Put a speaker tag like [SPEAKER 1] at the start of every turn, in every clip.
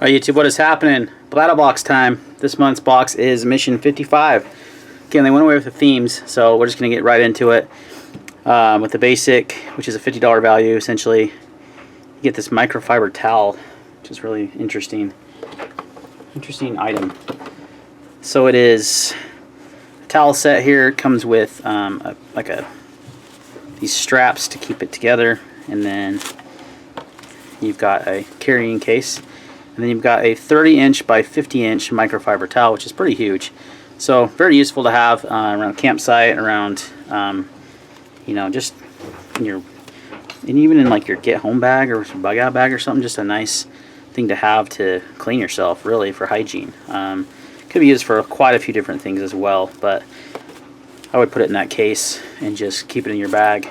[SPEAKER 1] Alright YouTube, what is happening? Battlbox time. This month's box is Mission 55. Again, they went away with the themes, so we're just going to get right into it. With the basic, which is a $50 value, essentially, you get this microfiber towel, which is really interesting. Interesting item. So it is a towel set here. It comes with these straps to keep it together, and then you've got a carrying case. And then you've got a 30-inch by 50-inch microfiber towel, which is pretty huge. So very useful to have around a campsite, around, you know, just in your, and even in like your get-home bag or bug out bag or something. Just a nice thing to have to clean yourself, really, for hygiene. Could be used for quite a few different things as well, but I would put it in that case and just keep it in your bag,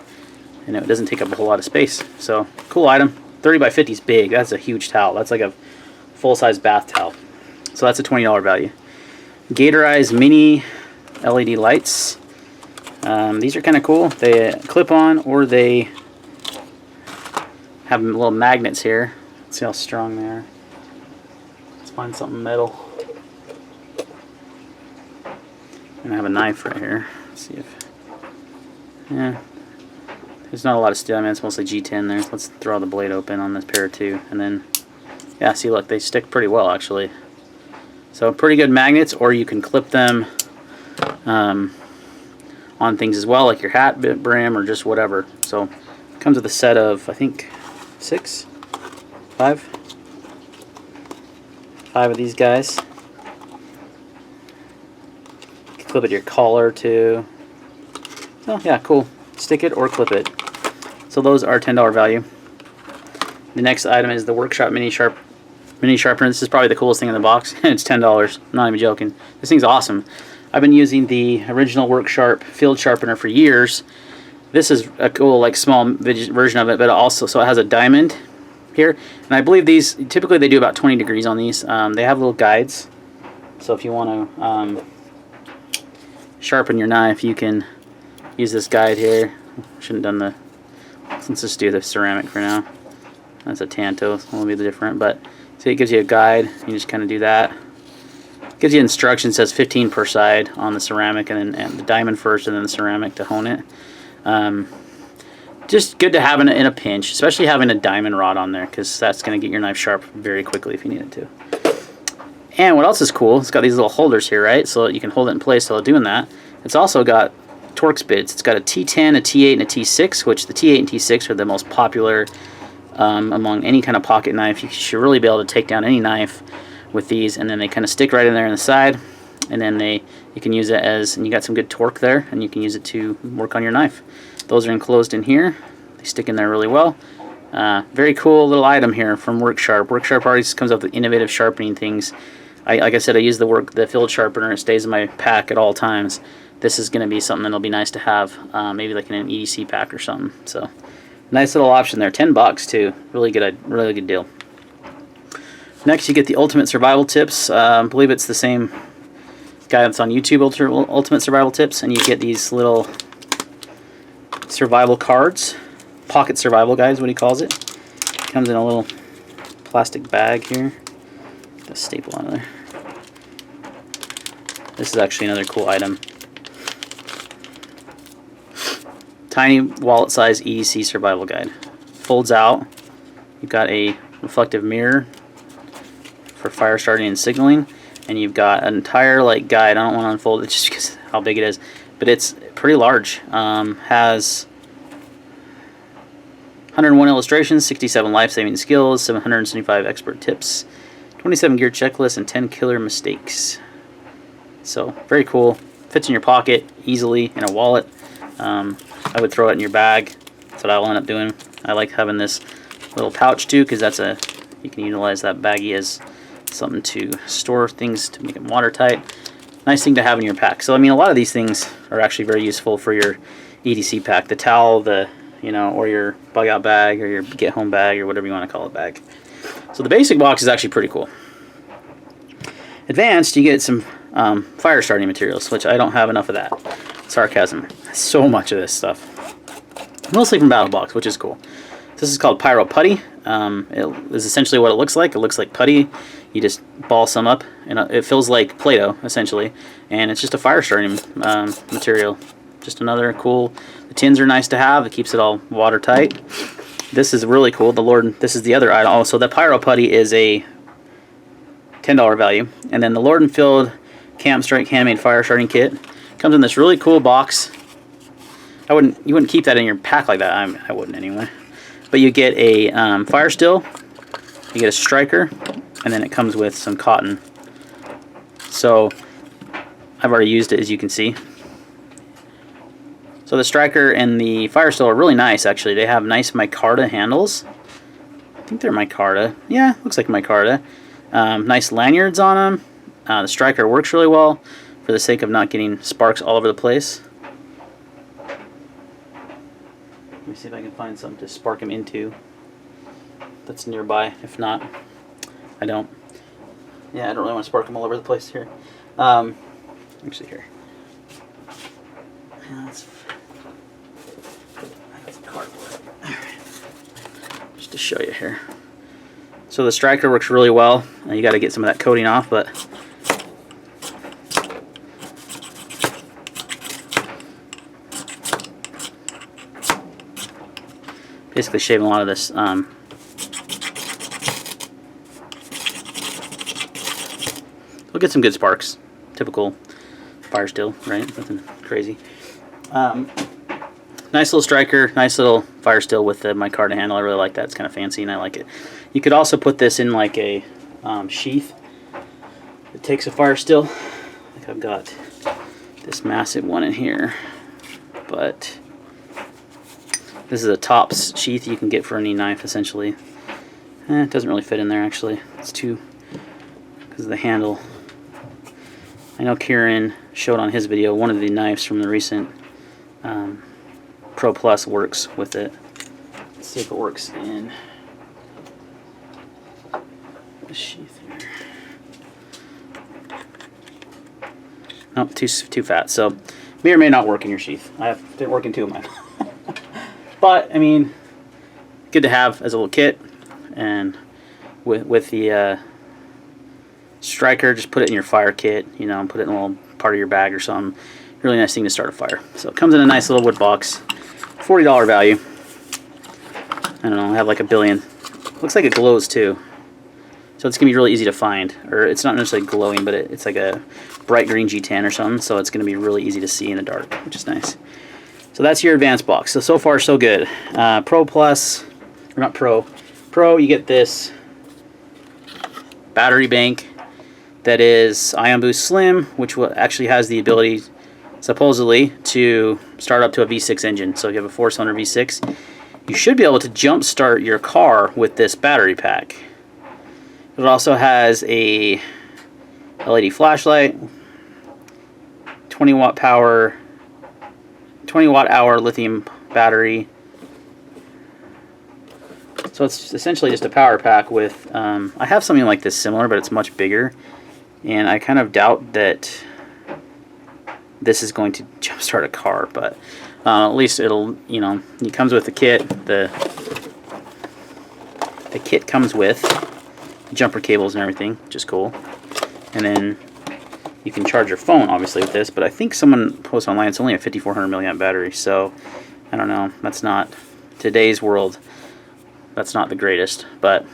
[SPEAKER 1] and it doesn't take up a whole lot of space. So cool item. 30 by 50 is big. That's a huge towel. That's like a full-size bath towel. So that's a $20 value. Gatorized mini LED lights. These are kind of cool. They clip on, or they have little magnets here. Let's see how strong they are. Let's find something metal. And I have a knife right here. Let's see if, yeah, there's not a lot of steel. I mean, it's mostly G10 there. Let's throw the blade open on this pair too, and then, yeah, see, look, they stick pretty well actually. So pretty good magnets, or you can clip them on things as well, like your hat brim or just whatever. So it comes with a set of, I think, five of these guys. You can clip it to your collar too. So yeah, cool. Stick it or clip it. So those are $10 value. The next item is the Workshop mini sharpener. This is probably the coolest thing in the box. It's $10. I'm not even joking. This thing's awesome. I've been using the original Workshop field sharpener for years. This is a cool, like, small version of it, but also, so it has a diamond here. And I believe these, typically they do about 20 degrees on these. They have little guides. So if you want to sharpen your knife, you can use this guide here. Shouldn't have done the, let's just do the ceramic for now. That's a Tanto, so it'll be different, but see, it gives you a guide. You just kind of do that. It gives you instructions. Says 15 per side on the ceramic, and the diamond first, and then the ceramic to hone it. Just good to have in a pinch, especially having a diamond rod on there, because that's going to get your knife sharp very quickly if you need it to. And what else is cool? It's got these little holders here, right? So you can hold it in place while doing that. It's also got Torx bits. It's got a T10, a T8, and a T6, which the T8 and T6 are the most popular among any kind of pocket knife. You should really be able to take down any knife with these, and then they kind of stick right in there on the side, and then you can use it as, and you got some good torque there, and you can use it to work on your knife. Those are enclosed in here. They stick in there really well. Very cool little item here from Workshop. Workshop always comes up with innovative sharpening things. Like I said, I use the field sharpener. It stays in my pack at all times. This is going to be something that'll be nice to have, maybe like in an EDC pack or something. So nice little option there. $10 too. Really good deal. Next, you get the Ultimate Survival Tips. I believe it's the same guy that's on YouTube, Ultimate Survival Tips, and you get these little survival cards. Pocket Survival Guide is what he calls it. Comes in a little plastic bag here. Get the staple on there. This is actually another cool item. Tiny wallet-size EDC survival guide. Folds out. You've got a reflective mirror for fire starting and signaling, and you've got an entire guide. I don't want to unfold it just because how big it is, but it's pretty large. Has 101 illustrations, 67 life-saving skills, 775 expert tips, 27 gear checklists, and 10 killer mistakes. So very cool. Fits in your pocket easily in a wallet. I would throw it in your bag. That's what I'll end up doing. I like having this little pouch too, because you can utilize that baggie as something to store things to make them watertight. Nice thing to have in your pack. So I mean, a lot of these things are actually very useful for your EDC pack. The towel, or your bug out bag, or your get home bag, or whatever you want to call it bag. So the basic box is actually pretty cool. Advanced, you get some fire starting materials, which I don't have enough of that. Sarcasm. So much of this stuff. Mostly from Battlbox, which is cool. This is called Pyro Putty. It is essentially what it looks like. It looks like putty. You just ball some up, and it feels like Play-Doh essentially, and it's just a fire starting material. Just another cool. The tins are nice to have. It keeps it all watertight. This is really cool. This is the other item. Also, the Pyro Putty is a $10 value, and then the Lord & Field Camp Strike Handmade Fire Starting Kit comes in this really cool box. You wouldn't keep that in your pack like that. I wouldn't anyway. But you get a fire still, you get a striker, and then it comes with some cotton. So I've already used it, as you can see. So the striker and the fire still are really nice, actually. They have nice micarta handles. I think they're micarta. Yeah, looks like micarta. Nice lanyards on them. The striker works really well for the sake of not getting sparks all over the place. Let me see if I can find something to spark them into that's nearby. If not, I don't. Yeah, I don't really want to spark them all over the place here. Actually, here. Yeah, I got some cardboard. Just to show you here. So the striker works really well. You got to get some of that coating off, but basically shaving a lot of this. We'll get some good sparks. Typical fire still, right? Nothing crazy. Nice little striker, nice little fire still with the micarta handle. I really like that. It's kind of fancy and I like it. You could also put this in like a sheath. It takes a fire still. I think I've got this massive one in here, but this is a tops sheath you can get for any knife essentially. It doesn't really fit in there actually. It's too, because of the handle. I know Kieran showed on his video one of the knives from the recent Pro Plus works with it. Let's see if it works in the sheath here. Nope, too fat. So may or may not work in your sheath. Didn't work in two of mine. But I mean, good to have as a little kit, and with the striker, just put it in your fire kit. You know, put it in a little part of your bag or something. Really nice thing to start a fire. So it comes in a nice little wood box. $40 value. I don't know, I have like a billion. Looks like it glows too. So it's going to be really easy to find. Or it's not necessarily glowing, but it's like a bright green G10 or something. So it's going to be really easy to see in the dark, which is nice. So that's your advanced box. So far so good. Pro Plus, or not Pro. Pro, you get this battery bank that is Ion Boost Slim, which actually has the ability supposedly to start up to a V6 engine. So if you have a 4-cylinder V6, you should be able to jump start your car with this battery pack. It also has a LED flashlight, 20 watt hour lithium battery. So it's essentially just a power pack with I have something like this similar, but it's much bigger, and I kind of doubt that this is going to jumpstart a car, but at least it'll, you know, it comes with the kit. The kit comes with jumper cables and everything, which is cool. And then you can charge your phone, obviously, with this, but I think someone posted online it's only a 5400 milliamp battery, so I don't know. That's not today's world. That's not the greatest, but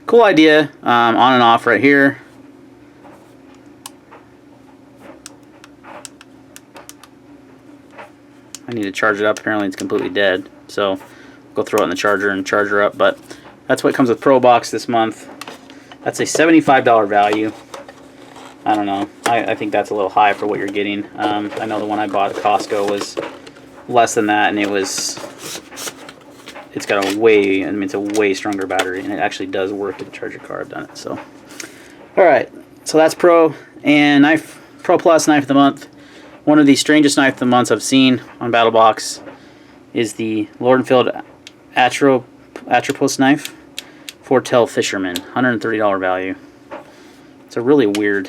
[SPEAKER 1] cool idea. On and off right here. I need to charge it up. Apparently it's completely dead, so go throw it in the charger and charge her up. But that's what comes with Pro Box this month. That's a $75 value. I don't know. I think that's a little high for what you're getting. I know the one I bought at Costco was less than that, and it's got a way, I mean, it's a way stronger battery, and it actually does work to charge your car. I've done it. So, all right. So that's Pro and Pro Plus knife of the month. One of the strangest knife of the months I've seen on Battlbox is the Lord & Field Atropos knife, Foretell Fisherman, $130 value. It's really weird.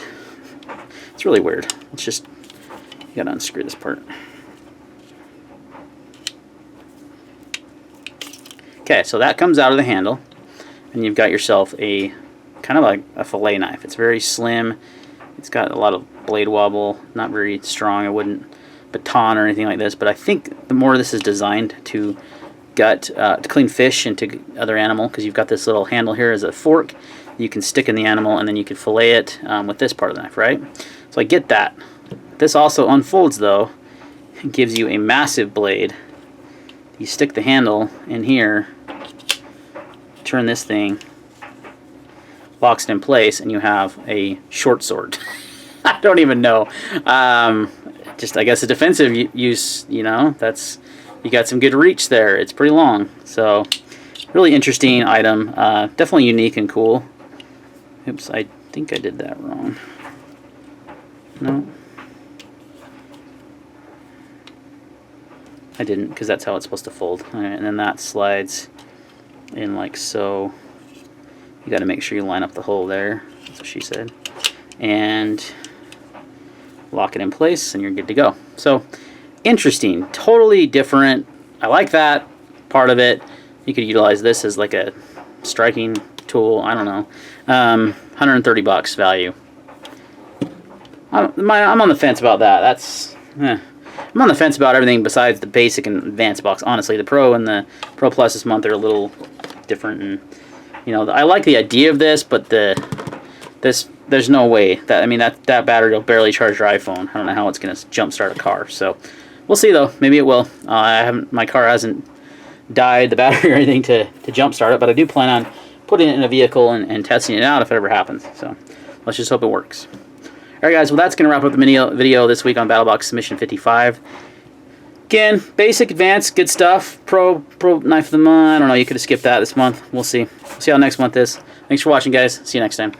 [SPEAKER 1] It's just, you gotta unscrew this part. Okay, so that comes out of the handle, and you've got yourself a kind of like a fillet knife. It's very slim. It's got a lot of blade wobble, not very strong. I wouldn't baton or anything like this, but I think the more this is designed to gut, to clean fish into other animal, because you've got this little handle here as a fork you can stick in the animal, and then you can fillet it with this part of the knife, right? So I get that. This also unfolds though, and gives you a massive blade. You stick the handle in here, turn this thing, locks it in place, and you have a short sword. I don't even know. Just, I guess, a defensive use, you know, that's, you got some good reach there. It's pretty long. So, really interesting item. Definitely unique and cool. Oops, I think I did that wrong. No. I didn't, because that's how it's supposed to fold. All right, and then that slides in like so. You got to make sure you line up the hole there. That's what she said. And lock it in place, and you're good to go. So, interesting. Totally different. I like that part of it. You could utilize this as like a striking tool. I don't know. 130 bucks value. I'm on the fence about that. That's... I'm on the fence about everything besides the basic and advanced box. Honestly, the Pro and the Pro Plus this month are a little different, and you know, I like the idea of this, but there's no way that, I mean, that battery will barely charge your iPhone. I don't know how it's gonna jumpstart a car. So we'll see though. Maybe it will. My car hasn't died, the battery or anything to jumpstart it, but I do plan on putting it in a vehicle and testing it out if it ever happens. So let's just hope it works. Alright guys, well that's going to wrap up the mini video this week on Battlbox Submission 55. Again, basic, advanced, good stuff. Pro knife of the month. I don't know, you could have skipped that this month. We'll see. We'll see how next month is. Thanks for watching guys. See you next time.